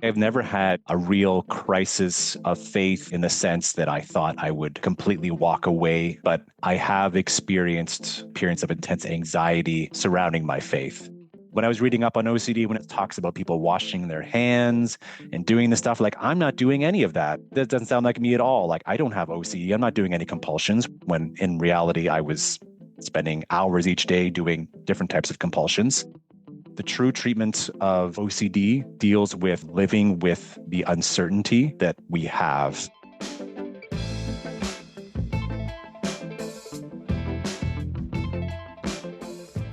I've never had a real crisis of faith in the sense that I thought I would completely walk away, but I have experienced periods of intense anxiety surrounding my faith. When I was reading up on OCD, when it talks about people washing their hands and doing this stuff, like I'm not doing any of that. That doesn't sound like me at all. Like I don't have OCD. I'm not doing any compulsions, when in reality, I was spending hours each day doing different types of compulsions. The true treatment of OCD deals with living with the uncertainty that we have.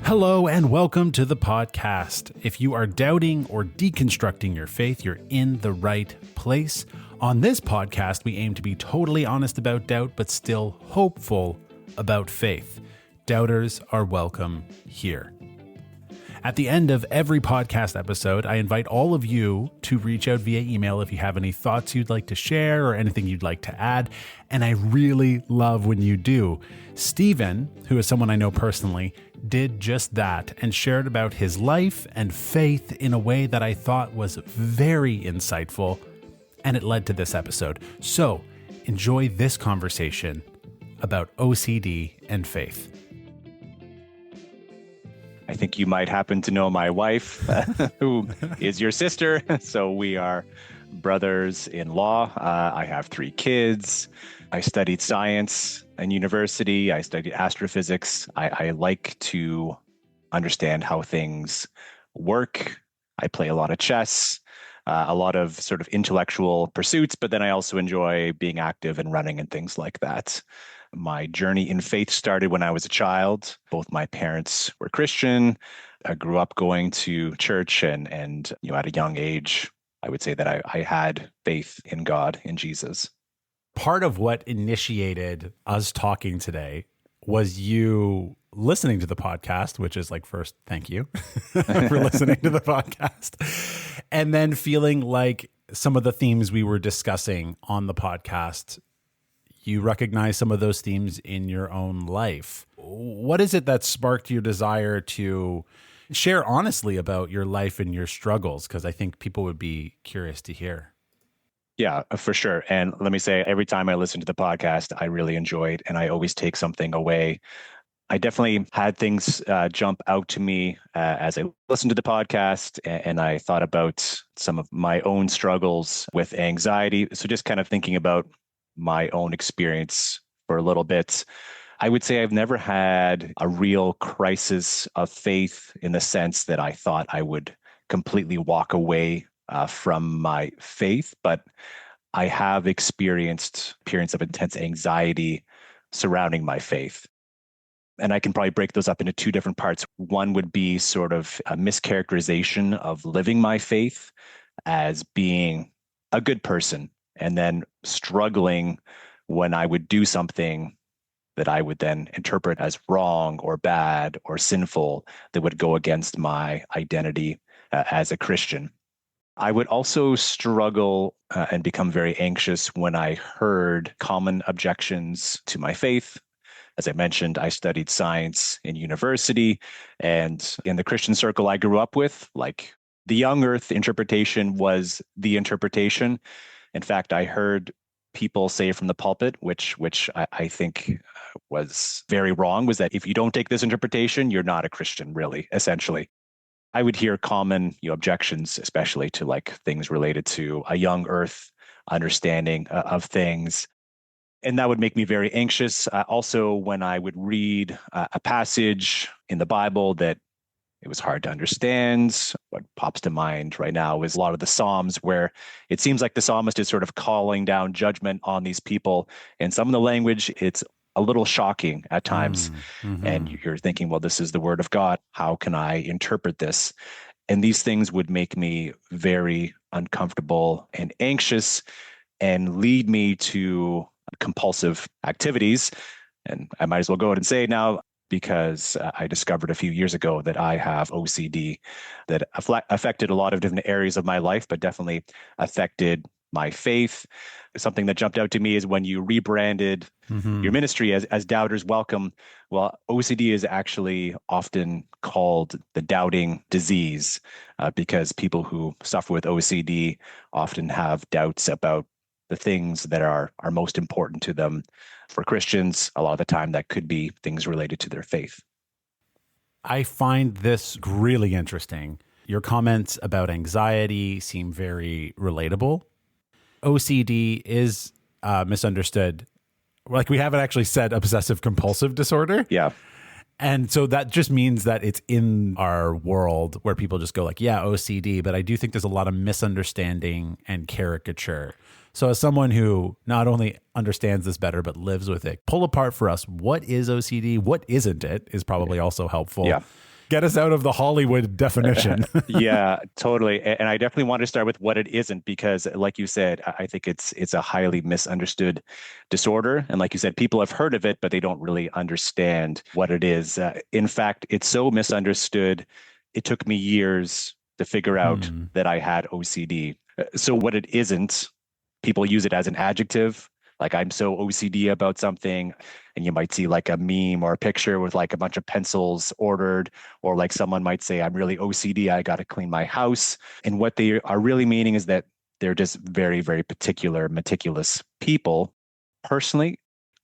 Hello and welcome to the podcast. If you are doubting or deconstructing your faith, you're in the right place. On this podcast, we aim to be totally honest about doubt, but still hopeful about faith. Doubters are welcome here. At the end of every podcast episode, I invite all of you to reach out via email if you have any thoughts you'd like to share or anything you'd like to add. And I really love when you do. Stephen, who is someone I know personally, did just that and shared about his life and faith in a way that I thought was very insightful, and it led to this episode. So enjoy this conversation about OCD and faith. I think you might happen to know my wife, who is your sister. So we are brothers-in-law. I have 3 kids. I studied science in university. I studied astrophysics. I like to understand how things work. I play a lot of chess, a lot of sort of intellectual pursuits, but then I also enjoy being active and running and things like that. My journey in faith started when I was a child. Both my parents were Christian. I grew up going to church and at a young age, I would say that I had faith in God, in Jesus. Part of what initiated us talking today was you listening to the podcast, which is like, first, thank you for listening to the podcast. And then feeling like some of the themes we were discussing on the podcast, you recognize some of those themes in your own life. What is it that sparked your desire to share honestly about your life and your struggles? Because I think people would be curious to hear. Yeah, for sure. And let me say, every time I listen to the podcast, I really enjoy it, and I always take something away. I definitely had things jump out to me as I listened to the podcast, and I thought about some of my own struggles with anxiety. So just kind of thinking about my own experience for a little bit. I would say I've never had a real crisis of faith in the sense that I thought I would completely walk away from my faith, but I have experienced periods of intense anxiety surrounding my faith. And I can probably break those up into 2 different parts. One would be sort of a mischaracterization of living my faith as being a good person, and then struggling when I would do something that I would then interpret as wrong or bad or sinful that would go against my identity as a Christian. I would also struggle and become very anxious when I heard common objections to my faith. As I mentioned, I studied science in university, and in the Christian circle I grew up with, like, the young earth interpretation was the interpretation. In fact, I heard people say from the pulpit, which I think was very wrong, was that if you don't take this interpretation, you're not a Christian, really, essentially. I would hear common objections, especially to like things related to a young earth understanding of things. And that would make me very anxious. Also, when I would read a passage in the Bible that it was hard to understand, what pops to mind right now is a lot of the Psalms, where it seems like the psalmist is sort of calling down judgment on these people. And some of the language, it's a little shocking at times. And you're thinking, well, this is the word of God. How can I interpret this? And these things would make me very uncomfortable and anxious and lead me to compulsive activities. And I might as well go ahead and say now, because I discovered a few years ago that I have OCD that affected a lot of different areas of my life, but definitely affected my faith. Something that jumped out to me is when you rebranded your Hmm. ministry as Doubters Welcome. Well, OCD is actually often called the doubting disease because people who suffer with OCD often have doubts about the things that are most important to them. For Christians, a lot of the time that could be things related to their faith. I find this really interesting. Your comments about anxiety seem very relatable. OCD is misunderstood. Like we haven't actually said obsessive compulsive disorder. Yeah. And so that just means that it's in our world where people just go like, yeah, OCD. But I do think there's a lot of misunderstanding and caricature. So as someone who not only understands this better, but lives with it, pull apart for us, what is OCD? What isn't it is probably also helpful. Yeah. Get us out of the Hollywood definition. Yeah, totally. And I definitely want to start with what it isn't, because like you said, I think it's a highly misunderstood disorder. And like you said, people have heard of it, but they don't really understand what it is. In fact, it's so misunderstood. It took me years to figure out Hmm. that I had OCD. So what it isn't, people use it as an adjective. Like I'm so OCD about something, and you might see like a meme or a picture with like a bunch of pencils ordered, or like someone might say, I'm really OCD, I got to clean my house. And what they are really meaning is that they're just very, very particular, meticulous people. Personally,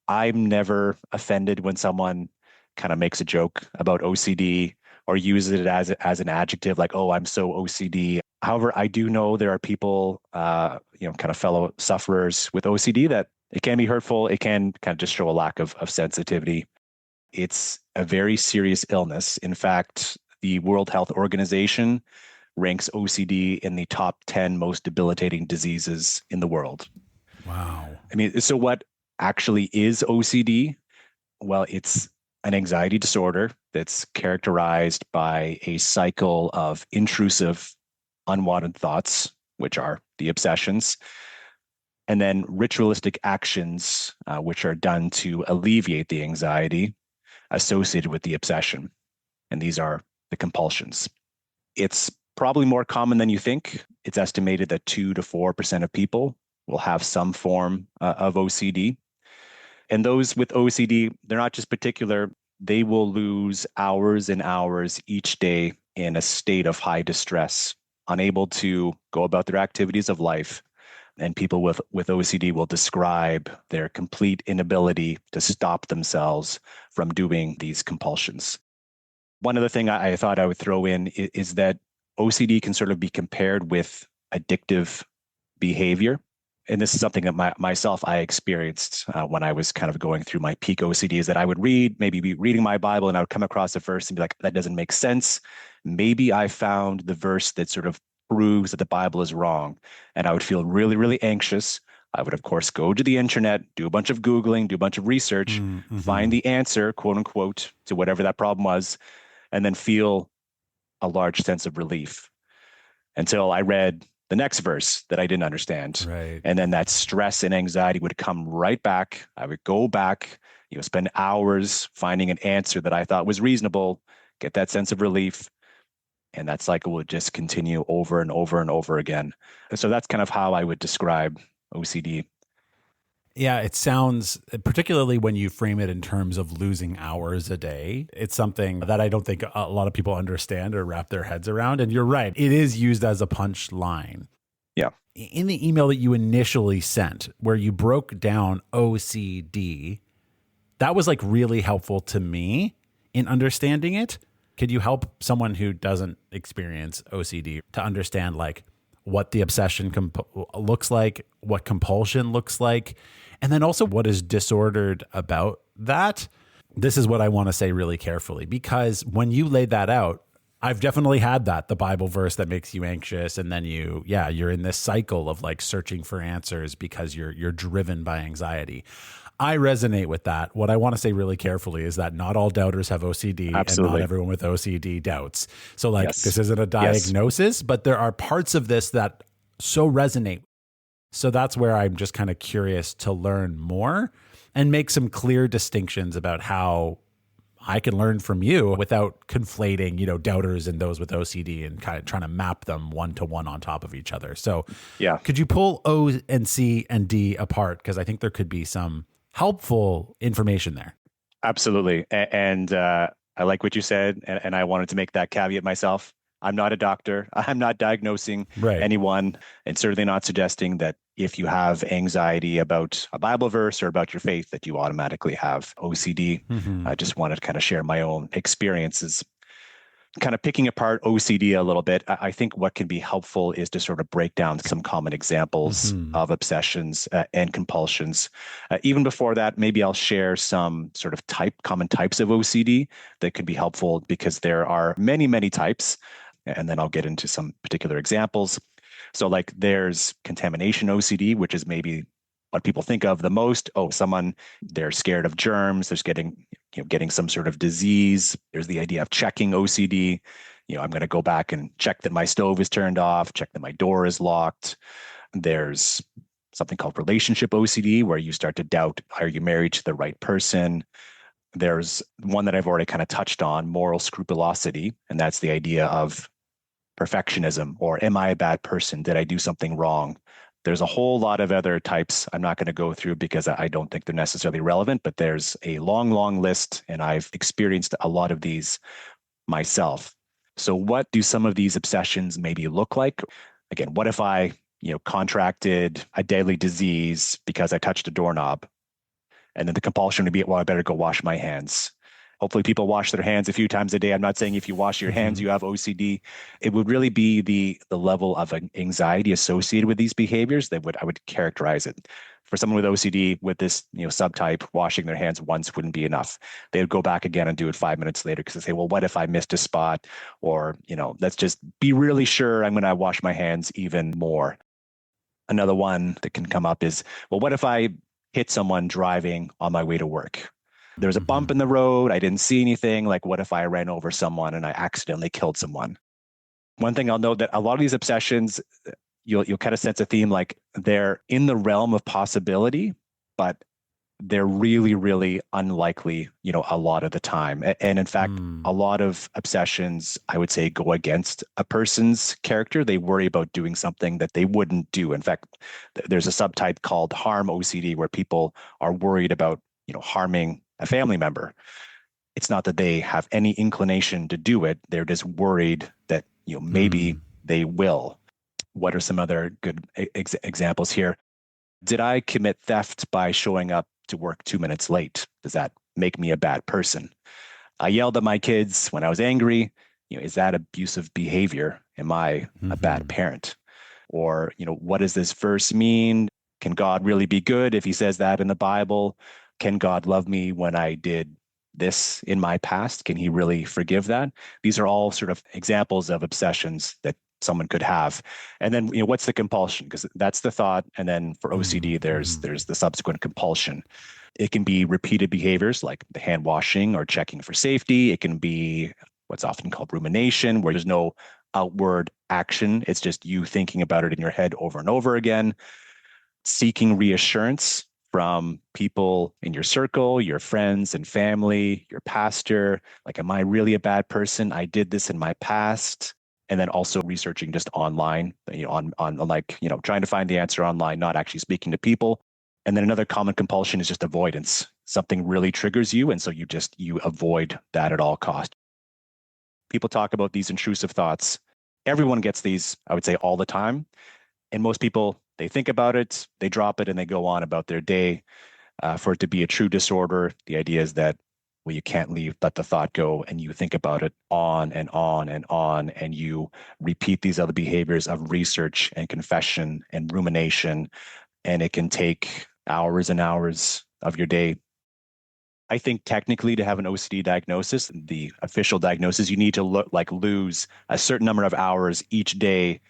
I'm never offended when someone kind of makes a joke about OCD or uses it as an adjective, like, oh, I'm so OCD. However, I do know there are people, kind of fellow sufferers with OCD, that it can be hurtful. It can kind of just show a lack of sensitivity. It's a very serious illness. In fact, the World Health Organization ranks OCD in the top 10 most debilitating diseases in the world. Wow. I mean, so what actually is OCD? Well, it's an anxiety disorder that's characterized by a cycle of intrusive, unwanted thoughts, which are the obsessions, and then ritualistic actions, which are done to alleviate the anxiety associated with the obsession. And these are the compulsions. It's probably more common than you think. It's estimated that 2 to 4% of people will have some form of OCD. And those with OCD, they're not just particular, they will lose hours and hours each day in a state of high distress, unable to go about their activities of life. And people with OCD will describe their complete inability to stop themselves from doing these compulsions. One other thing I thought I would throw in is that OCD can sort of be compared with addictive behavior. And this is something that myself I experienced when I was kind of going through my peak OCD, is that I would maybe be reading my Bible, and I would come across a verse and be like, that doesn't make sense. Maybe I found the verse that sort of proves that the Bible is wrong. And I would feel really, really anxious. I would, of course, go to the internet, do a bunch of Googling, do a bunch of research, find Mm-hmm. the answer, quote unquote, to whatever that problem was, and then feel a large sense of relief until I read the next verse that I didn't understand. Right. And then that stress and anxiety would come right back. I would go back, spend hours finding an answer that I thought was reasonable, get that sense of relief. And that cycle would just continue over and over and over again. And so that's kind of how I would describe OCD. Yeah, it sounds, particularly when you frame it in terms of losing hours a day, it's something that I don't think a lot of people understand or wrap their heads around. And you're right, it is used as a punchline. Yeah. In the email that you initially sent, where you broke down OCD, that was like really helpful to me in understanding it. Could you help someone who doesn't experience OCD to understand like what the obsession looks like, what compulsion looks like, and then also what is disordered about that? This is what I want to say really carefully, because when you laid that out, I've definitely had that, the Bible verse that makes you anxious. And then you're in this cycle of like searching for answers because you're driven by anxiety. I resonate with that. What I want to say really carefully is that not all doubters have OCD, and not Absolutely. everyone with OCD doubts. So like Yes. this isn't a Yes. diagnosis, but there are parts of this that so resonate. So that's where I'm just kind of curious to learn more and make some clear distinctions about how I can learn from you without conflating, doubters and those with OCD and kind of trying to map them one to one on top of each other. So Yeah, could you pull O and C and D apart? Because I think there could be some helpful information there. absolutely. And I like what you said, and I wanted to make that caveat myself. I'm not a doctor. I'm not diagnosing Right. anyone, and certainly not suggesting that if you have anxiety about a Bible verse or about your faith, that you automatically have OCD. Mm-hmm. I just wanted to kind of share my own experiences. Kind of picking apart OCD a little bit, I think what can be helpful is to sort of break down some common examples Mm-hmm. of obsessions and compulsions. Even before that, maybe I'll share some sort of common types of OCD that could be helpful because there are many, many types. And then I'll get into some particular examples. So, like, there's contamination OCD, which is maybe what people think of the most. Oh, someone, they're scared of germs. There's getting some sort of disease. There's the idea of checking OCD. I'm going to go back and check that my stove is turned off, check that my door is locked. There's something called relationship OCD, where you start to doubt, are you married to the right person? There's one that I've already kind of touched on, moral scrupulosity, and that's the idea of perfectionism, or am I a bad person? Did I do something wrong? There's a whole lot of other types I'm not going to go through because I don't think they're necessarily relevant, but there's a long, long list, and I've experienced a lot of these myself. So what do some of these obsessions maybe look like? Again, what if I, contracted a deadly disease because I touched a doorknob? And then the compulsion would be, well, I better go wash my hands. Hopefully people wash their hands a few times a day. I'm not saying if you wash your hands, Mm-hmm. you have OCD. It would really be the level of anxiety associated with these behaviors that I would characterize it. For someone with OCD with this, subtype, washing their hands once wouldn't be enough. They would go back again and do it 5 minutes later because they say, well, what if I missed a spot? Or, let's just be really sure I'm going to wash my hands even more. Another one that can come up is, well, what if I hit someone driving on my way to work? There's a bump Mm-hmm. in the road. I didn't see anything. Like, what if I ran over someone and I accidentally killed someone? One thing I'll note that a lot of these obsessions, you'll kind of sense a theme, like they're in the realm of possibility, but they're really, really unlikely, a lot of the time. And in fact, Mm. a lot of obsessions, I would say, go against a person's character. They worry about doing something that they wouldn't do. In fact, there's a subtype called harm OCD where people are worried about, harming a family member. It's not that they have any inclination to do it. They're just worried that, maybe Mm. they will. What are some other good examples here? Did I commit theft by showing up to work 2 minutes late? Does that make me a bad person? I yelled at my kids when I was angry. Is that abusive behavior? Am I a bad Mm-hmm. parent? Or, what does this verse mean? Can God really be good if he says that in the Bible? Can God love me when I did this in my past? Can he really forgive that? These are all sort of examples of obsessions that someone could have. And then, what's the compulsion? Because that's the thought. And then for OCD, there's Mm-hmm. there's the subsequent compulsion. It can be repeated behaviors like the hand washing or checking for safety. It can be what's often called rumination, where there's no outward action. It's just you thinking about it in your head over and over again, seeking reassurance from people in your circle, your friends and family, your pastor. Like, am I really a bad person? I did this in my past. And then also researching just online, on like, trying to find the answer online, not actually speaking to people. And then another common compulsion is just avoidance. Something really triggers you. And so you avoid that at all costs. People talk about these intrusive thoughts. Everyone gets these, I would say, all the time. And most people, they think about it, they drop it, and they go on about their day. For it to be a true disorder, the idea is that, well, you can't let the thought go, and you think about it on and on and on, and you repeat these other behaviors of research and confession and rumination, and it can take hours and hours of your day. I think technically to have an OCD diagnosis, the official diagnosis, you need to lose a certain number of hours each day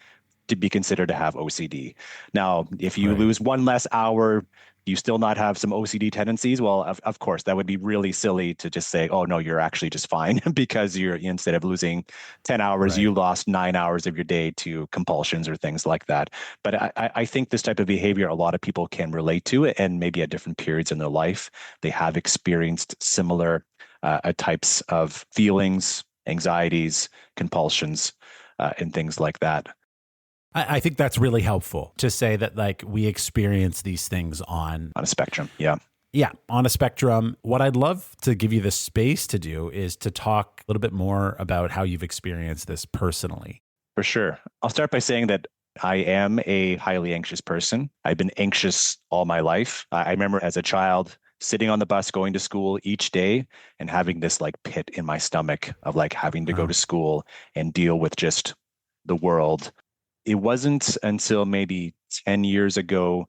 to be considered to have OCD. Now, if you Right. lose one less hour, do you still not have some OCD tendencies? Well, of course, that would be really silly to just say, oh, no, you're actually just fine because instead of losing 10 hours, Right. you lost 9 hours of your day to compulsions or things like that. But I think this type of behavior, a lot of people can relate to it, and maybe at different periods in their life, they have experienced similar types of feelings, anxieties, compulsions, and things like that. I think that's really helpful to say that like we experience these things On a spectrum. Yeah. Yeah, on a spectrum. What I'd love to give you the space to do is to talk a little bit more about how you've experienced this personally. For sure. I'll start by saying that I am a highly anxious person. I've been anxious all my life. I remember as a child sitting on the bus going to school each day and having this like pit in my stomach of like having to go to school and deal with just the world. It wasn't until maybe 10 years ago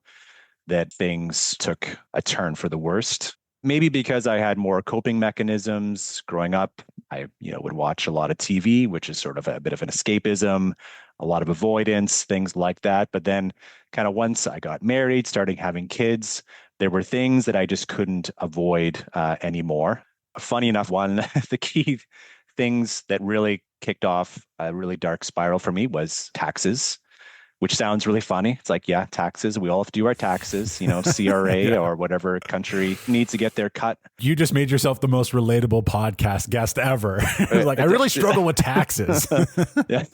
that things took a turn for the worst. Maybe because I had more coping mechanisms growing up. I, would watch a lot of TV, which is sort of a bit of an escapism, a lot of avoidance, things like that. But then kind of once I got married, starting having kids, there were things that I just couldn't avoid anymore. Funny enough, one the key things that really kicked off a really dark spiral for me was taxes, which sounds really funny. It's like, yeah, taxes. We all have to do our taxes, CRA Yeah. or whatever country needs to get their cut. You just made yourself the most relatable podcast guest ever. Like, I really struggle with taxes. Yeah.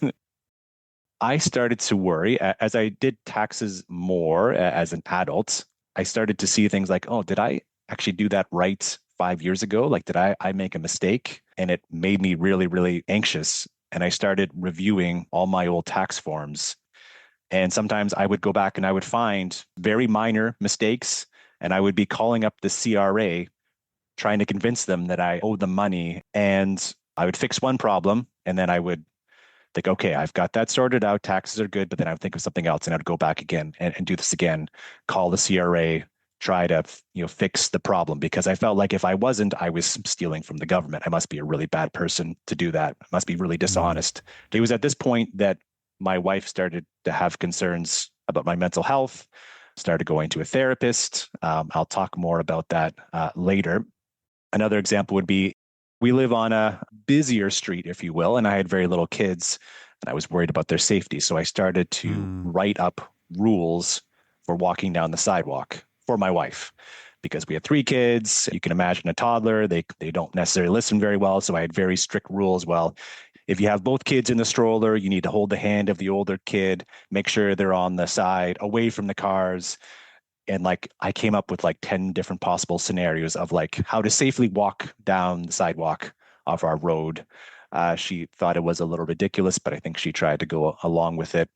I started to worry as I did taxes more as an adult. I started to see things like, oh, did I actually do that right 5 years ago? Like, did I make a mistake? And it made me really, really anxious. And I started reviewing all my old tax forms. And sometimes I would go back and I would find very minor mistakes, and I would be calling up the CRA, trying to convince them that I owed them money. And I would fix one problem, and then I would think, okay, I've got that sorted out. Taxes are good. But then I would think of something else, and I'd go back again and do this again, call the CRA, try to fix the problem, because I felt like if I wasn't, I was stealing from the government. I must be a really bad person to do that. I must be really dishonest. It was at this point that my wife started to have concerns about my mental health, started going to a therapist. I'll talk more about that later. Another example would be we live on a busier street, if you will, and I had very little kids, and I was worried about their safety. So I started to write up rules for walking down the sidewalk for my wife, because we had 3 kids. You can imagine a toddler. They don't necessarily listen very well. So I had very strict rules. Well, if you have both kids in the stroller, you need to hold the hand of the older kid, make sure they're on the side away from the cars. And like I came up with like 10 different possible scenarios of like how to safely walk down the sidewalk of our road. She thought it was a little ridiculous, but I think she tried to go along with it.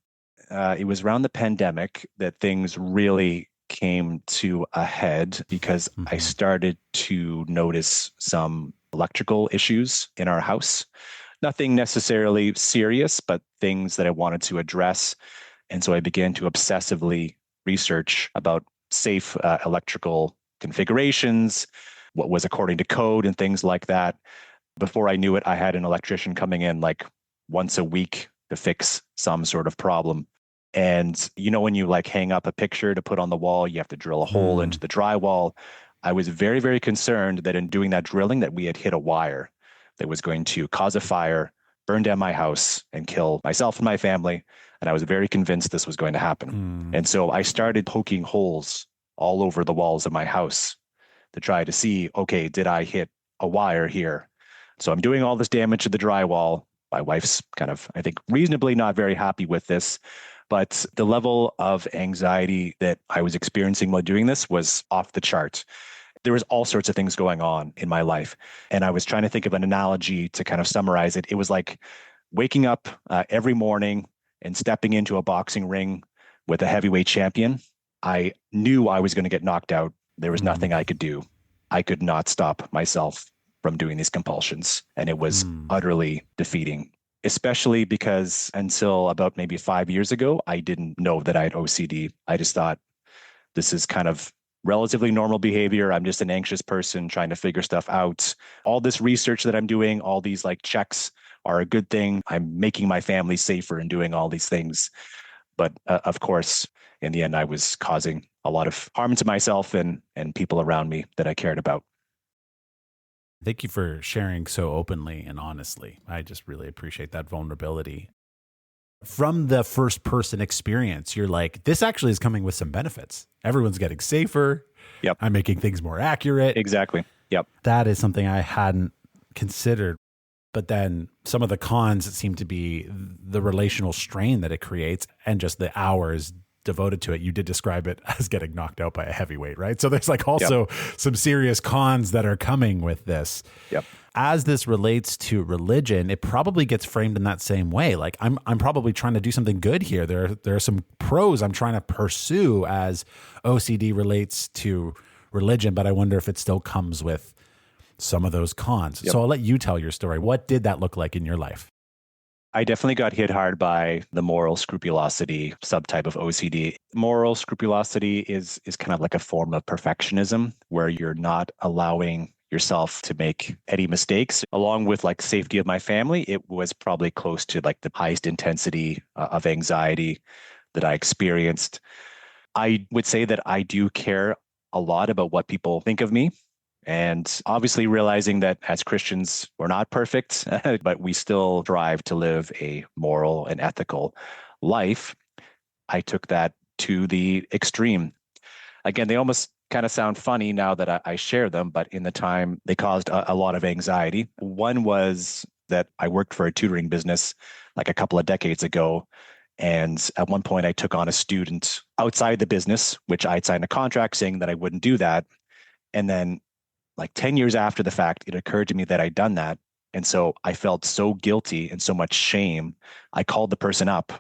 It was around the pandemic that things really came to a head, because I started to notice some electrical issues in our house. Nothing necessarily serious, but things that I wanted to address. And so I began to obsessively research about safe electrical configurations, what was according to code and things like that. Before I knew it, I had an electrician coming in like once a week to fix some sort of problem. And when you like hang up a picture to put on the wall, you have to drill a hole into the drywall. I was very, very concerned that in doing that drilling that we had hit a wire that was going to cause a fire, burn down my house, and kill myself and my family. And I was very convinced this was going to happen. And so I started poking holes all over the walls of my house to try to see, okay, did I hit a wire here? So I'm doing all this damage to the drywall. My wife's kind of, I think, reasonably not very happy with this. But the level of anxiety that I was experiencing while doing this was off the chart. There was all sorts of things going on in my life. And I was trying to think of an analogy to kind of summarize it. It was like waking up every morning and stepping into a boxing ring with a heavyweight champion. I knew I was going to get knocked out. There was nothing I could do. I could not stop myself from doing these compulsions. And it was utterly defeating, especially because until about maybe 5 years ago, I didn't know that I had OCD. I just thought this is kind of relatively normal behavior. I'm just an anxious person trying to figure stuff out. All this research that I'm doing, all these like checks are a good thing. I'm making my family safer and doing all these things. But of course, in the end, I was causing a lot of harm to myself and people around me that I cared about. Thank you for sharing so openly and honestly. I just really appreciate that vulnerability. From the first person experience, you're like, this actually is coming with some benefits. Everyone's getting safer. Yep. I'm making things more accurate. Exactly. Yep. That is something I hadn't considered. But then some of the cons seem to be the relational strain that it creates and just the hours devoted to it. You did describe it as getting knocked out by a heavyweight, right? So there's like also some serious cons that are coming with this. Yep. As this relates to religion, it probably gets framed in that same way. Like I'm probably trying to do something good here. There are some pros I'm trying to pursue as OCD relates to religion, but I wonder if it still comes with some of those cons. Yep. So I'll let you tell your story. What did that look like in your life? I definitely got hit hard by the moral scrupulosity subtype of OCD. Moral scrupulosity is kind of like a form of perfectionism where you're not allowing yourself to make any mistakes. Along with like safety of my family, it was probably close to like the highest intensity of anxiety that I experienced. I would say that I do care a lot about what people think of me. And obviously realizing that as Christians, we're not perfect, but we still strive to live a moral and ethical life. I took that to the extreme. Again, they almost kind of sound funny now that I share them, but in the time they caused a lot of anxiety. One was that I worked for a tutoring business like a couple of decades ago. And at one point, I took on a student outside the business, which I'd signed a contract saying that I wouldn't do that. And then like 10 years after the fact, it occurred to me that I'd done that. And so I felt so guilty and so much shame. I called the person up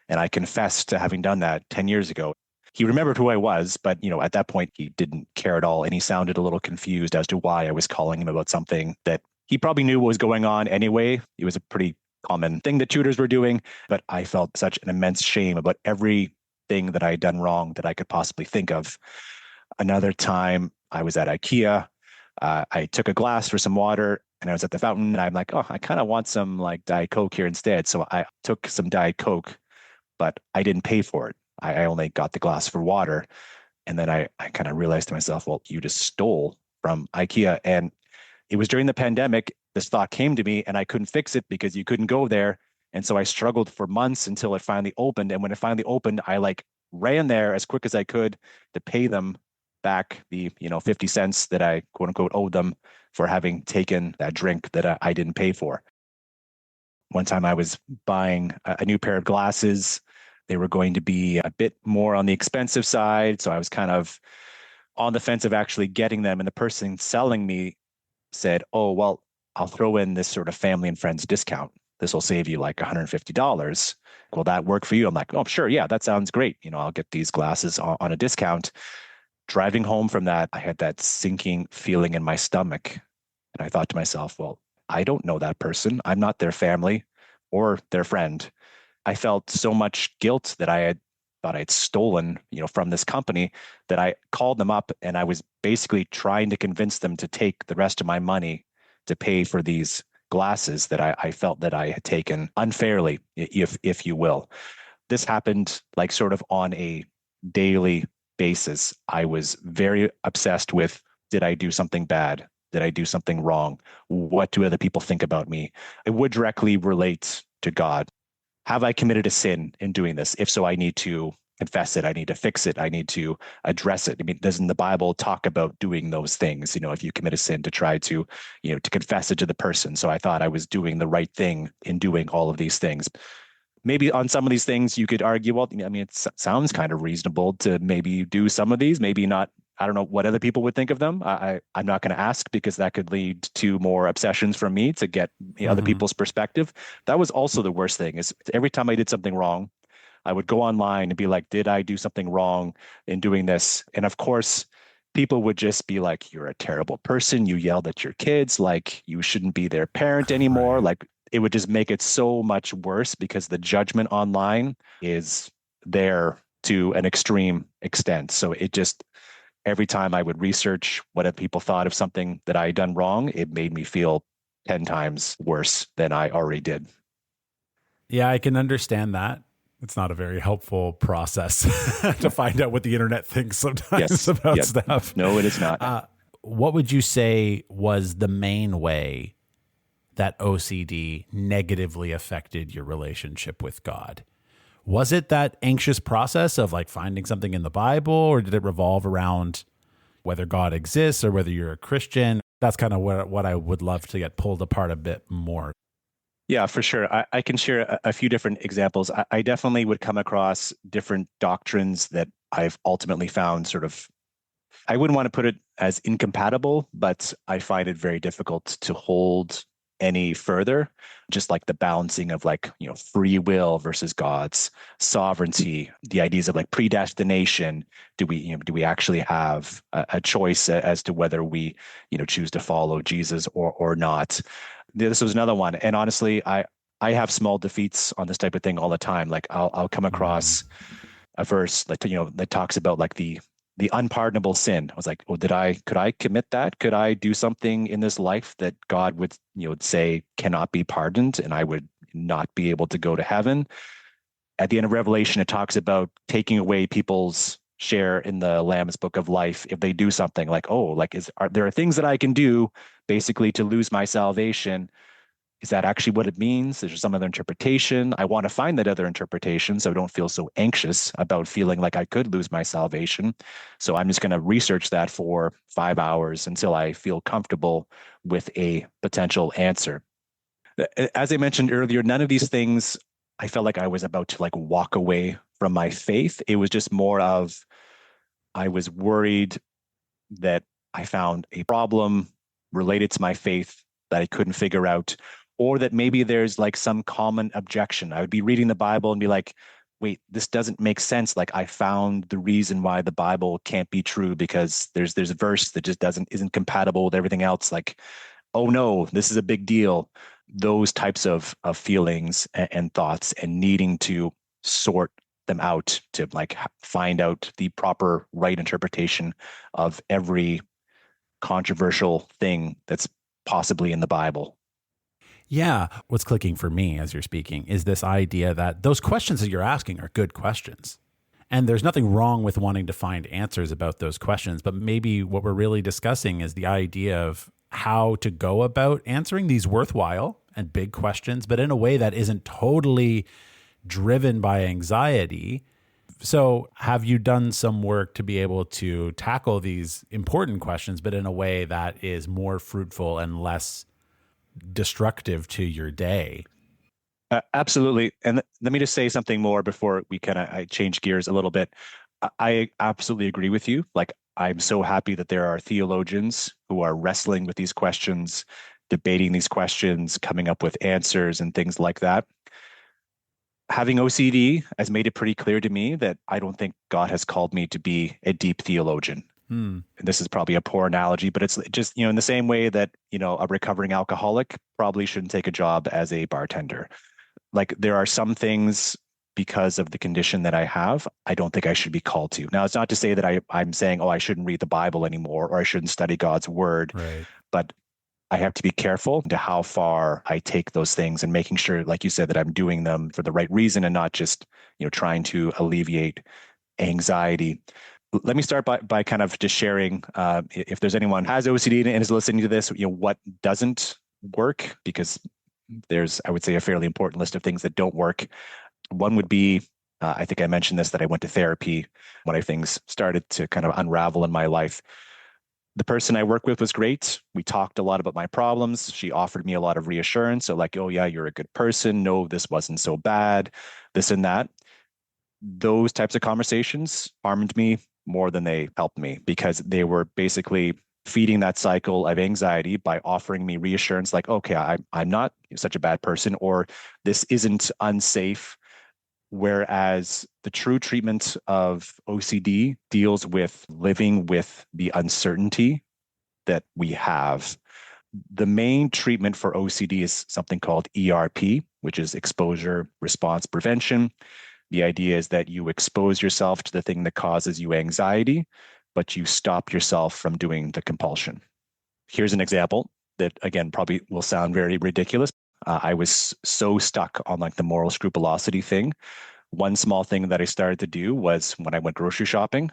and I confessed to having done that 10 years ago. He remembered who I was, but at that point he didn't care at all. And he sounded a little confused as to why I was calling him about something that he probably knew what was going on anyway. It was a pretty common thing that tutors were doing, but I felt such an immense shame about everything that I had done wrong that I could possibly think of. Another time I was at IKEA. I took a glass for some water and I was at the fountain and I'm like, oh, I kind of want some like Diet Coke here instead. So I took some Diet Coke, but I didn't pay for it. I only got the glass for water. And then I kind of realized to myself, well, you just stole from IKEA. And it was during the pandemic, this thought came to me and I couldn't fix it because you couldn't go there. And so I struggled for months until it finally opened. And when it finally opened, I like ran there as quick as I could to pay them back the 50 cents that I quote unquote owed them for having taken that drink that I didn't pay for. One time I was buying a new pair of glasses. They were going to be a bit more on the expensive side. So I was kind of on the fence of actually getting them. And the person selling me said, oh, well, I'll throw in this sort of family and friends discount. This will save you like $150. Will that work for you? I'm like, oh, sure. Yeah, that sounds great. I'll get these glasses on a discount. Driving home from that, I had that sinking feeling in my stomach. And I thought to myself, well, I don't know that person. I'm not their family or their friend. I felt so much guilt that I had thought I'd stolen, from this company that I called them up and I was basically trying to convince them to take the rest of my money to pay for these glasses that I felt that I had taken unfairly, if you will. This happened like sort of on a daily basis. I was very obsessed with, did I do something bad? Did I do something wrong? What do other people think about me? It would directly relate to God. Have I committed a sin in doing this? If so, I need to confess it. I need to fix it. I need to address it. I mean, doesn't the Bible talk about doing those things? If you commit a sin, to try to, to confess it to the person. So I thought I was doing the right thing in doing all of these things. Maybe on some of these things you could argue, well, I mean, it sounds kind of reasonable to maybe do some of these, maybe not. I don't know what other people would think of them. I'm not going to ask because that could lead to more obsessions from me to get other people's perspective. That was also the worst thing, is every time I did something wrong, I would go online and be like, did I do something wrong in doing this? And of course, people would just be like, you're a terrible person. You yelled at your kids, like you shouldn't be their parent anymore. Right. Like it would just make it so much worse because the judgment online is there to an extreme extent. So it just, every time I would research what people thought of something that I had done wrong, it made me feel 10 times worse than I already did. Yeah, I can understand that. It's not a very helpful process to find out what the internet thinks sometimes about stuff. No, it is not. What would you say was the main way that OCD negatively affected your relationship with God? Was it that anxious process of like finding something in the Bible, or did it revolve around whether God exists or whether you're a Christian? That's kind of what I would love to get pulled apart a bit more. Yeah, for sure. I can share a few different examples. I definitely would come across different doctrines that I've ultimately found sort of, I wouldn't want to put it as incompatible, but I find it very difficult to hold any further. Just like the balancing of like, free will versus God's sovereignty, the ideas of like predestination. Do we actually have a choice as to whether we, choose to follow Jesus or not? This was another one. And honestly, I have small defeats on this type of thing all the time. Like I'll come Mm. across a verse like that talks about like the unpardonable sin. I was like, oh, could I commit that? Could I do something in this life that God would, say cannot be pardoned and I would not be able to go to heaven? At the end of Revelation, it talks about taking away people's share in the Lamb's book of life if they do something like, oh, like there are things that I can do basically to lose my salvation? Is that actually what it means? Is there some other interpretation? I want to find that other interpretation so I don't feel so anxious about feeling like I could lose my salvation. So I'm just going to research that for 5 hours until I feel comfortable with a potential answer. As I mentioned earlier, none of these things I felt like I was about to like walk away from my faith. It was just more of I was worried that I found a problem related to my faith that I couldn't figure out, or that maybe there's like some common objection. I would be reading the Bible and be like, wait, this doesn't make sense. Like I found the reason why the Bible can't be true because there's a verse that just isn't compatible with everything else. Like, oh no, this is a big deal. Those types of feelings and thoughts and needing to sort them out to like find out the proper right interpretation of every controversial thing that's possibly in the Bible. Yeah. What's clicking for me as you're speaking is this idea that those questions that you're asking are good questions. And there's nothing wrong with wanting to find answers about those questions. But maybe what we're really discussing is the idea of how to go about answering these worthwhile and big questions, but in a way that isn't totally driven by anxiety. So, have you done some work to be able to tackle these important questions, but in a way that is more fruitful and less destructive to your day? Absolutely. And let me just say something more before we kind of I change gears a little bit. I absolutely agree with you. Like, I'm so happy that there are theologians who are wrestling with these questions, debating these questions, coming up with answers and things like that. Having OCD has made it pretty clear to me that I don't think God has called me to be a deep theologian. Hmm. And this is probably a poor analogy, but it's just, in the same way that, a recovering alcoholic probably shouldn't take a job as a bartender. Like there are some things because of the condition that I have, I don't think I should be called to. Now, it's not to say that I'm saying, oh, I shouldn't read the Bible anymore or I shouldn't study God's word, Right. but I have to be careful to how far I take those things and making sure, like you said, that I'm doing them for the right reason and not just, trying to alleviate anxiety. Let me start by kind of just sharing if there's anyone who has OCD and is listening to this, what doesn't work, because there's, I would say, a fairly important list of things that don't work. One would be, I think I mentioned this, that I went to therapy when things started to kind of unravel in my life. The person I work with was great. We talked a lot about my problems. She offered me a lot of reassurance. So, like, oh, yeah, you're a good person. No, this wasn't so bad, this and that. Those types of conversations harmed me more than they helped me because they were basically feeding that cycle of anxiety by offering me reassurance like, okay, I'm not such a bad person, or this isn't unsafe. Whereas the true treatment of OCD deals with living with the uncertainty that we have. The main treatment for OCD is something called ERP, which is exposure response prevention. The idea is that you expose yourself to the thing that causes you anxiety, but you stop yourself from doing the compulsion. Here's an example that, again, probably will sound very ridiculous. I was so stuck on like the moral scrupulosity thing. One small thing that I started to do was when I went grocery shopping,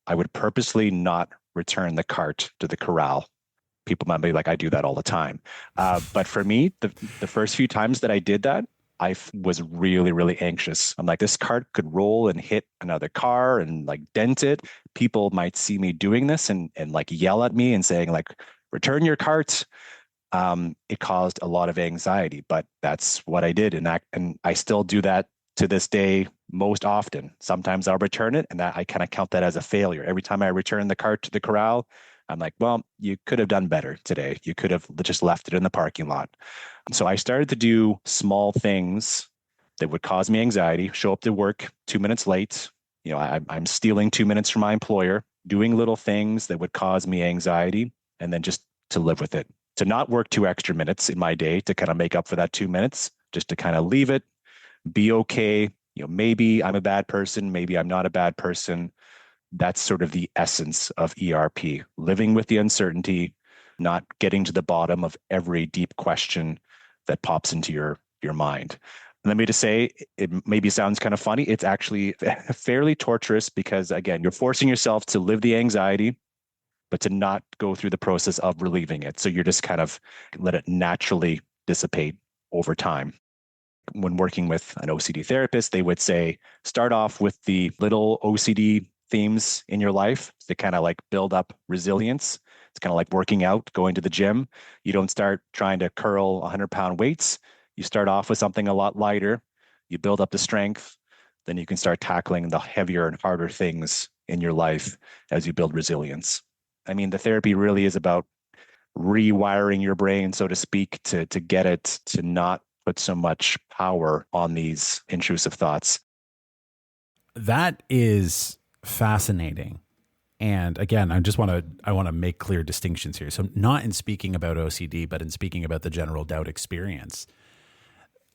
I would purposely not return the cart to the corral. People might be like, I do that all the time. But for me, the first few times that I did that, was really, really anxious. I'm like, this cart could roll and hit another car and like dent it. People might see me doing this and like yell at me and saying like, return your cart. It caused a lot of anxiety, but that's what I did. And I still do that to this day most often. Sometimes I'll return it, and that I kind of count that as a failure. Every time I return the cart to the corral, I'm like, well, you could have done better today. You could have just left it in the parking lot. So I started to do small things that would cause me anxiety, show up to work 2 minutes late. I'm stealing 2 minutes from my employer, doing little things that would cause me anxiety, and then just to live with it, to not work 2 extra minutes in my day to kind of make up for that 2 minutes, just to kind of leave it, be okay. Maybe I'm a bad person, maybe I'm not a bad person. That's sort of the essence of ERP, living with the uncertainty, not getting to the bottom of every deep question that pops into your mind. Let me just say, it maybe sounds kind of funny. It's actually fairly torturous because, again, you're forcing yourself to live the anxiety, but to not go through the process of relieving it. So you're just kind of let it naturally dissipate over time. When working with an OCD therapist, they would say, start off with the little OCD themes in your life to kind of like build up resilience. It's kind of like working out, going to the gym. You don't start trying to curl 100-pound weights. You start off with something a lot lighter. You build up the strength. Then you can start tackling the heavier and harder things in your life as you build resilience. I mean, the therapy really is about rewiring your brain, so to speak, to get it to not put so much power on these intrusive thoughts. That is fascinating. And again, I want to make clear distinctions here. So not in speaking about OCD, but in speaking about the general doubt experience.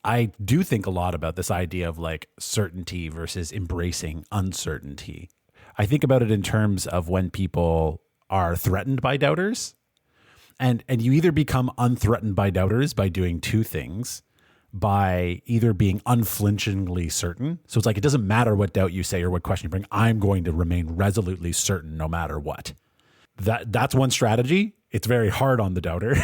I do think a lot about this idea of like certainty versus embracing uncertainty. I think about it in terms of when people are threatened by doubters, and you either become unthreatened by doubters by doing two things, by either being unflinchingly certain. So it's like, it doesn't matter what doubt you say or what question you bring, I'm going to remain resolutely certain no matter what. That's one strategy. It's very hard on the doubter.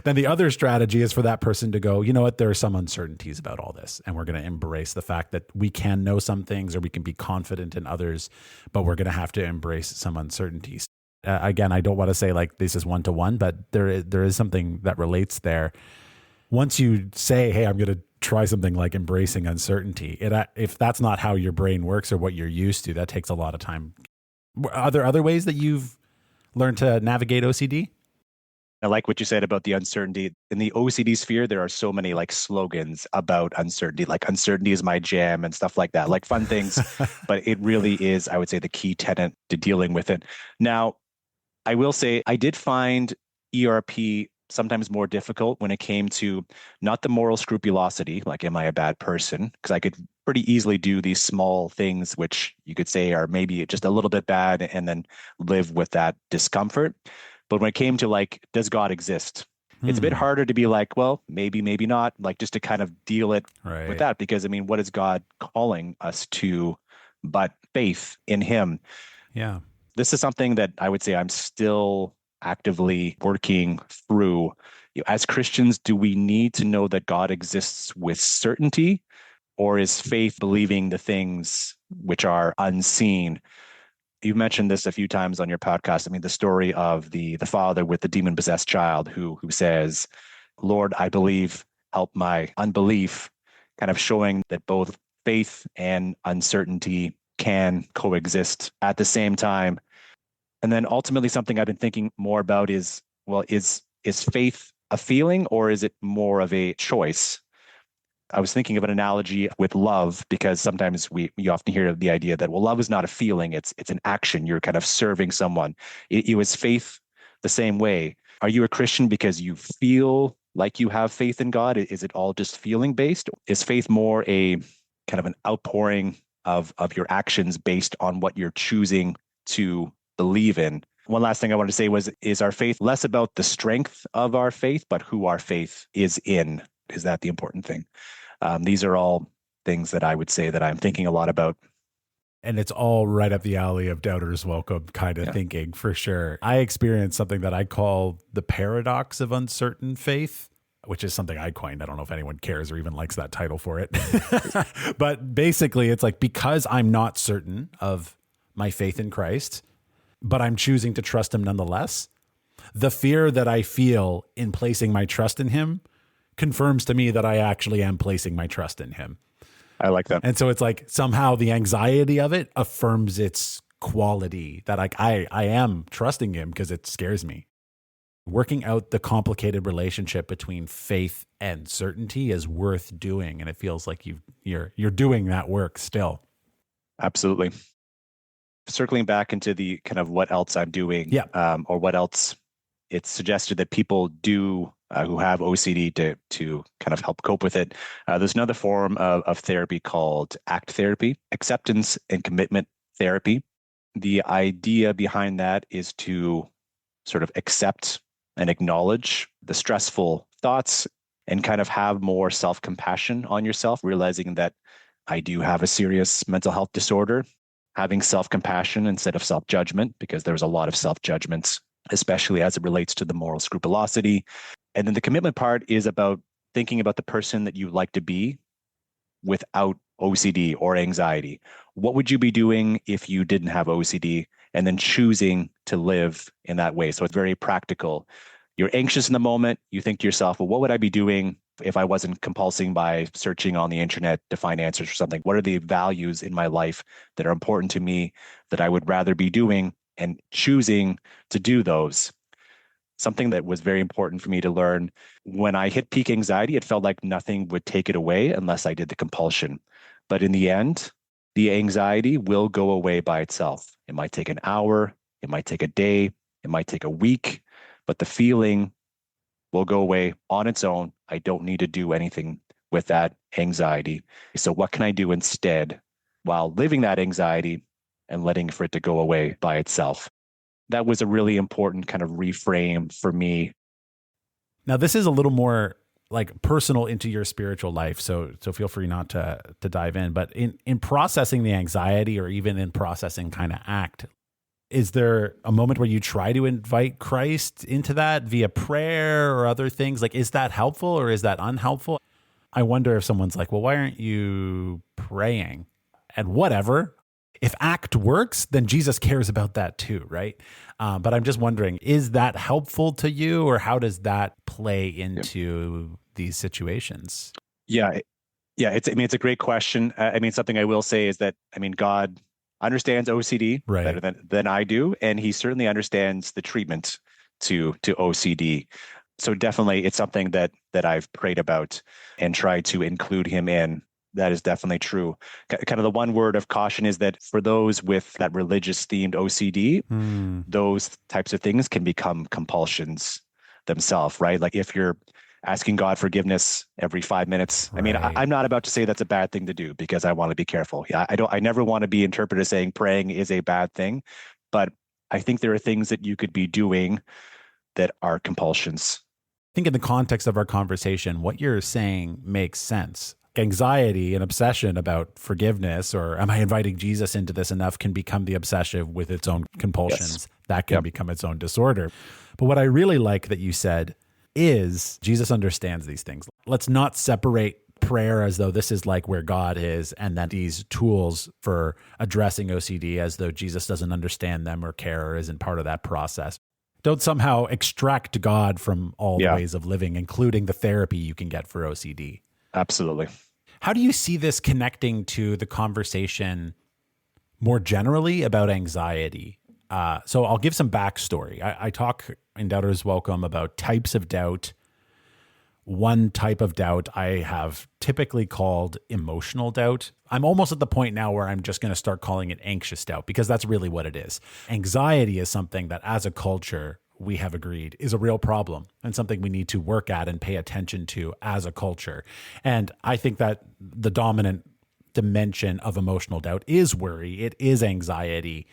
Then the other strategy is for that person to go, you know what, there are some uncertainties about all this, and we're going to embrace the fact that we can know some things or we can be confident in others, but we're going to have to embrace some uncertainties. Again, I don't want to say like this is one-to-one, but there is something that relates there. Once you say, hey, I'm going to try something like embracing uncertainty, if that's not how your brain works or what you're used to, that takes a lot of time. Are there other ways that you've learned to navigate OCD? I like what you said about the uncertainty. In the OCD sphere, there are so many like slogans about uncertainty, like uncertainty is my jam and stuff like that, like fun things. But it really is, I would say, the key tenet to dealing with it. Now, I will say I did find ERP sometimes more difficult when it came to not the moral scrupulosity, like, am I a bad person? Because I could pretty easily do these small things, which you could say are maybe just a little bit bad, and then live with that discomfort. But when it came to like, does God exist? It's a bit harder to be like, well, maybe, maybe not, like just to kind of deal it with that. Because I mean, what is God calling us to but faith in him? Yeah. This is something that I would say I'm still actively working through. As Christians, do we need to know that God exists with certainty, or is faith believing the things which are unseen? You've mentioned this a few times on your podcast. I mean, the story of the father with the demon-possessed child who says, Lord, I believe, help my unbelief, kind of showing that both faith and uncertainty can coexist at the same time. And then ultimately something I've been thinking more about is, well, is faith a feeling or is it more of a choice? I was thinking of an analogy with love, because sometimes you often hear the idea that, well, love is not a feeling, it's an action. You're kind of serving someone. Is faith the same way? Are you a Christian because you feel like you have faith in God? Is it all just feeling based? Is faith more a kind of an outpouring of your actions based on what you're choosing to believe in? One last thing I wanted to say is our faith less about the strength of our faith, but who our faith is in? Is that the important thing? These are all things that I would say that I'm thinking a lot about. And it's all right up the alley of doubters welcome kind of thinking, for sure. I experienced something that I call the paradox of uncertain faith, which is something I coined. I don't know if anyone cares or even likes that title for it. But basically, it's like, because I'm not certain of my faith in Christ, but I'm choosing to trust him nonetheless, the fear that I feel in placing my trust in him confirms to me that I actually am placing my trust in him. I like that. And so it's like somehow the anxiety of it affirms its quality, that like I am trusting him because it scares me. Working out the complicated relationship between faith and certainty is worth doing, and it feels like you're doing that work still. Absolutely. Circling back into the kind of what else I'm doing, Yeah. or what else it's suggested that people do who have OCD to kind of help cope with it. There's another form of therapy called ACT therapy, acceptance and commitment therapy. The idea behind that is to sort of accept and acknowledge the stressful thoughts and kind of have more self-compassion on yourself, realizing that I do have a serious mental health disorder, having self-compassion instead of self-judgment, because there's a lot of self-judgments, especially as it relates to the moral scrupulosity. And then the commitment part is about thinking about the person that you like to be without OCD or anxiety. What would you be doing if you didn't have OCD? And then choosing to live in that way. So it's very practical. You're anxious in the moment. You think to yourself, well, what would I be doing if I wasn't compulsing by searching on the internet to find answers for something? What are the values in my life that are important to me that I would rather be doing, and choosing to do those? Something that was very important for me to learn. When I hit peak anxiety, it felt like nothing would take it away unless I did the compulsion. But in the end, the anxiety will go away by itself. It might take an hour, it might take a day, it might take a week, but the feeling will go away on its own. I don't need to do anything with that anxiety. So what can I do instead while living that anxiety and letting for it to go away by itself? That was a really important kind of reframe for me. Now, this is a little more like personal into your spiritual life, so feel free not to dive in. But in processing the anxiety, or even in processing kind of ACT, is there a moment where you try to invite Christ into that via prayer or other things? Like, is that helpful or is that unhelpful? I wonder if someone's like, well, why aren't you praying? And whatever. If ACT works, then Jesus cares about that too, right? But I'm just wondering, is that helpful to you, or how does that play into these situations? Yeah, it's a great question. Something I will say is that God understands OCD better Right. than I do, and He certainly understands the treatment to OCD. So definitely, it's something that I've prayed about and tried to include Him in. That is definitely true. Kind of the one word of caution is that for those with that religious themed OCD, those types of things can become compulsions themselves, right? Like if you're asking God forgiveness every 5 minutes. Right. I'm not about to say that's a bad thing to do, because I want to be careful. Yeah, I never want to be interpreted as saying praying is a bad thing, but I think there are things that you could be doing that are compulsions. I think in the context of our conversation, what you're saying makes sense. Anxiety and obsession about forgiveness, or am I inviting Jesus into this enough, can become the obsessive with its own compulsions. Yes. That can become its own disorder. But what I really like that you said is Jesus understands these things. Let's not separate prayer as though this is like where God is, and then these tools for addressing OCD as though Jesus doesn't understand them or care or isn't part of that process. Don't somehow extract God from all the ways of living, including the therapy you can get for OCD. Absolutely. How do you see this connecting to the conversation more generally about anxiety? So I'll give some backstory. I talk in Doubters Welcome about types of doubt. One type of doubt I have typically called emotional doubt. I'm almost at the point now where I'm just going to start calling it anxious doubt, because that's really what it is. Anxiety is something that as a culture we have agreed is a real problem, and something we need to work at and pay attention to as a culture. And I think that the dominant dimension of emotional doubt is worry. It is anxiety.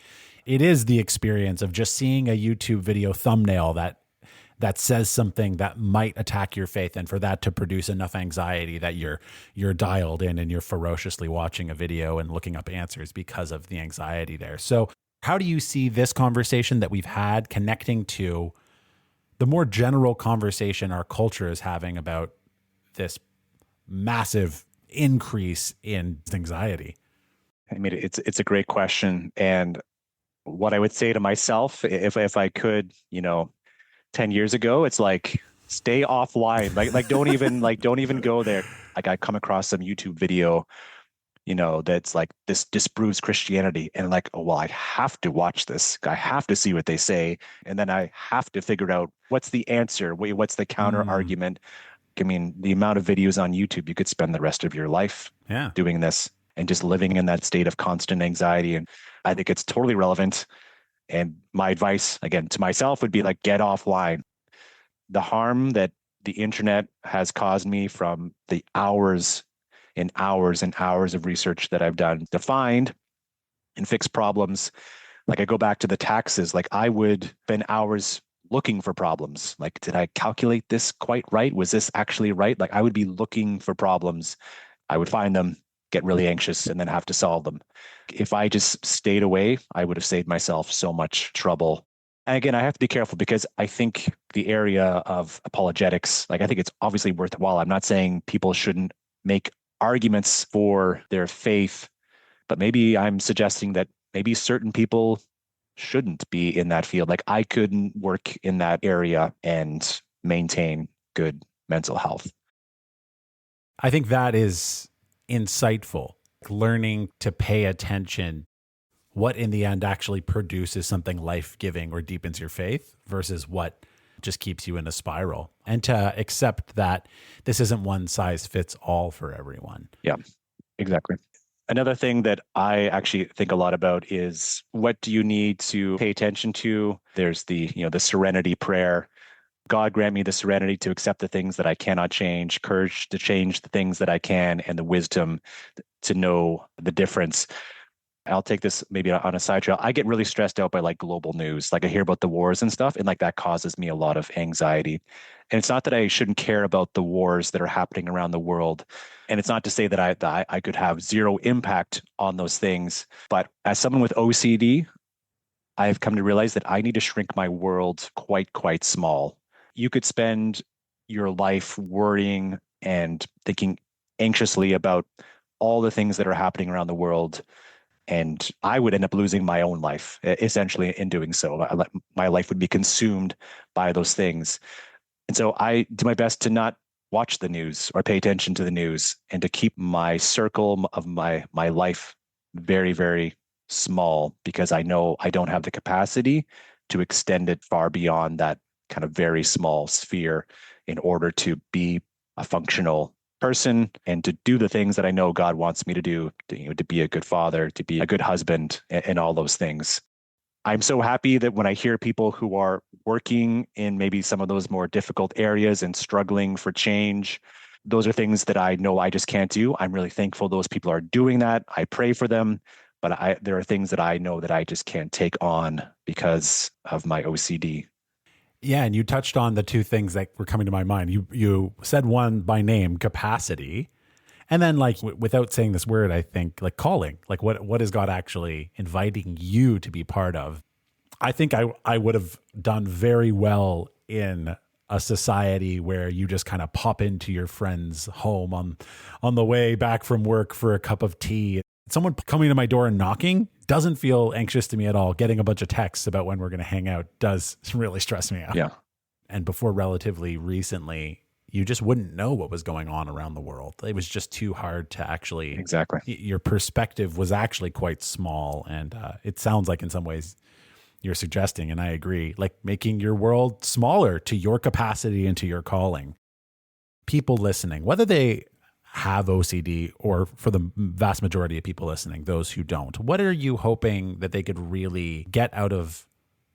It is the experience of just seeing a YouTube video thumbnail that says something that might attack your faith, and for that to produce enough anxiety that you're dialed in and you're ferociously watching a video and looking up answers because of the anxiety there. So how do you see this conversation that we've had connecting to the more general conversation our culture is having about this massive increase in anxiety? It's a great question. And what I would say to myself, if I could, 10 years ago, it's like stay offline. Don't even go there. Like I come across some YouTube video, that's like this disproves Christianity. And like, oh well, I have to watch this. I have to see what they say. And then I have to figure out what's the answer. Wait, what's the counter Mm, argument? I mean, the amount of videos on YouTube, you could spend the rest of your life yeah. doing this and just living in that state of constant anxiety. And I think it's totally relevant. And my advice, again, to myself would be like, get offline. The harm that the internet has caused me from the hours and hours and hours of research that I've done to find and fix problems. Like I go back to the taxes, like I would spend hours looking for problems. Like, did I calculate this quite right? Was this actually right? Like I would be looking for problems. I would find them, get really anxious, and then have to solve them. If I just stayed away, I would have saved myself so much trouble. And again, I have to be careful because I think the area of apologetics, like I think it's obviously worthwhile. I'm not saying people shouldn't make arguments for their faith, but maybe I'm suggesting that maybe certain people shouldn't be in that field. Like I couldn't work in that area and maintain good mental health. I think that is insightful. Learning to pay attention what in the end actually produces something life-giving or deepens your faith versus what just keeps you in a spiral, and to accept that this isn't one size fits all for everyone. Yeah, exactly. Another thing that I actually think a lot about is what do you need to pay attention to? There's the serenity prayer. God grant me the serenity to accept the things that I cannot change, courage to change the things that I can, and the wisdom to know the difference. I'll take this maybe on a side trail. I get really stressed out by like global news. Like I hear about the wars and stuff, and like that causes me a lot of anxiety. And it's not that I shouldn't care about the wars that are happening around the world. And it's not to say that I could have zero impact on those things. But as someone with OCD, I've come to realize that I need to shrink my world quite small. You could spend your life worrying and thinking anxiously about all the things that are happening around the world, and I would end up losing my own life essentially in doing so. My life would be consumed by those things. And so I do my best to not watch the news or pay attention to the news, and to keep my circle of my life very small, because I know I don't have the capacity to extend it far beyond that kind of very small sphere in order to be a functional person and to do the things that I know God wants me to do, to be a good father, to be a good husband, and all those things. I'm so happy that when I hear people who are working in maybe some of those more difficult areas and struggling for change, those are things that I know I just can't do. I'm really thankful those people are doing that. I pray for them, but there are things that I know that I just can't take on because of my OCD. Yeah, and you touched on the two things that were coming to my mind. You said one by name, capacity, and then like without saying this word, I think like calling. Like what is God actually inviting you to be part of? I think I would have done very well in a society where you just kind of pop into your friend's home on the way back from work for a cup of tea. Someone coming to my door and knocking doesn't feel anxious to me at all. Getting a bunch of texts about when we're going to hang out does really stress me out. Yeah. And before relatively recently, you just wouldn't know what was going on around the world. It was just too hard to actually. Exactly. Your perspective was actually quite small. And it sounds like in some ways you're suggesting, and I agree, like making your world smaller to your capacity and to your calling. People listening, whether they have OCD or for the vast majority of people listening, those who don't, what are you hoping that they could really get out of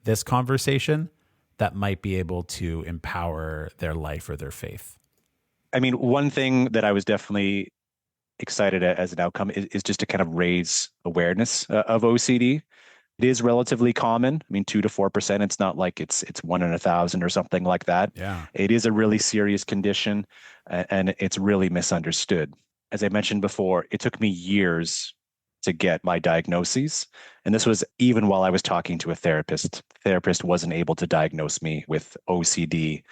this conversation that might be able to empower their life or their faith? I mean, one thing that I was definitely excited at as an outcome is just to kind of raise awareness of OCD. It is relatively common. I mean, 2 to 4%. It's not like it's 1 in 1,000 or something like that. Yeah. It is a really serious condition, and it's really misunderstood. As I mentioned before, it took me years to get my diagnoses. And this was even while I was talking to a therapist. The therapist wasn't able to diagnose me with OCD.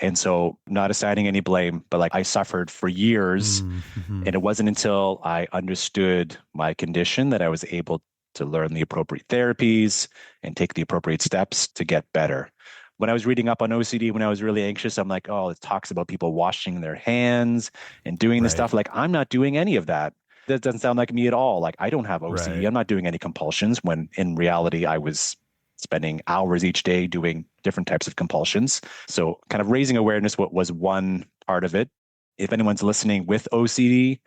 And so, not assigning any blame, but like I suffered for years. Mm-hmm. And it wasn't until I understood my condition that I was able to learn the appropriate therapies and take the appropriate steps to get better. When I was reading up on OCD, when I was really anxious, I'm like, oh, it talks about people washing their hands and doing this Right. stuff. Like, I'm not doing any of that. That doesn't sound like me at all. Like, I don't have OCD. Right. I'm not doing any compulsions when in reality, I was spending hours each day doing different types of compulsions. So, kind of raising awareness, what was one part of it. If anyone's listening with OCD,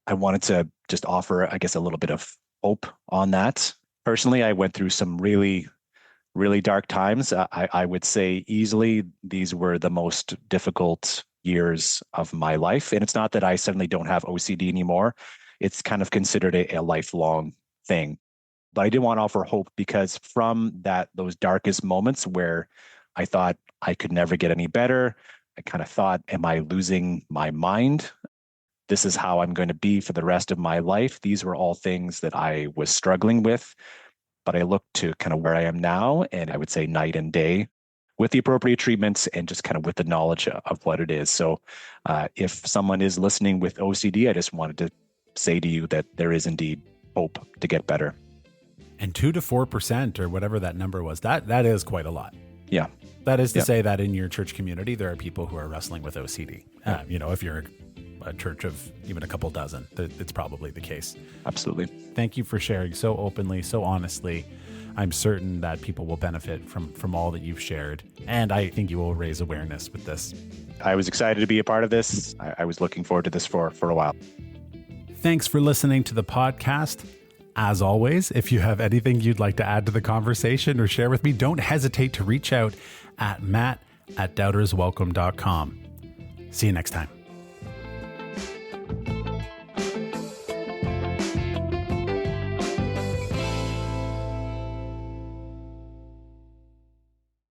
I wanted to just offer, I guess, a little bit of hope on that. Personally, I went through some really dark times. I would say easily these were the most difficult years of my life. And it's not that I suddenly don't have OCD anymore. It's kind of considered a lifelong thing. But I did want to offer hope because from those darkest moments where I thought I could never get any better, I kind of thought, am I losing my mind? This is how I'm going to be for the rest of my life. These were all things that I was struggling with. But I look to kind of where I am now, and I would say night and day with the appropriate treatments and just kind of with the knowledge of what it is. So if someone is listening with OCD, I just wanted to say to you that there is indeed hope to get better. And 2 to 4% or whatever that number was, that is quite a lot. Yeah. That is to say that in your church community, there are people who are wrestling with OCD. Yeah. If you're a church of even a couple dozen, it's probably the case. Absolutely. Thank you for sharing so openly, so honestly. I'm certain that people will benefit from all that you've shared. And I think you will raise awareness with this. I was excited to be a part of this. I was looking forward to this for a while. Thanks for listening to the podcast. As always, if you have anything you'd like to add to the conversation or share with me, don't hesitate to reach out at matt@doubterswelcome.com. See you next time.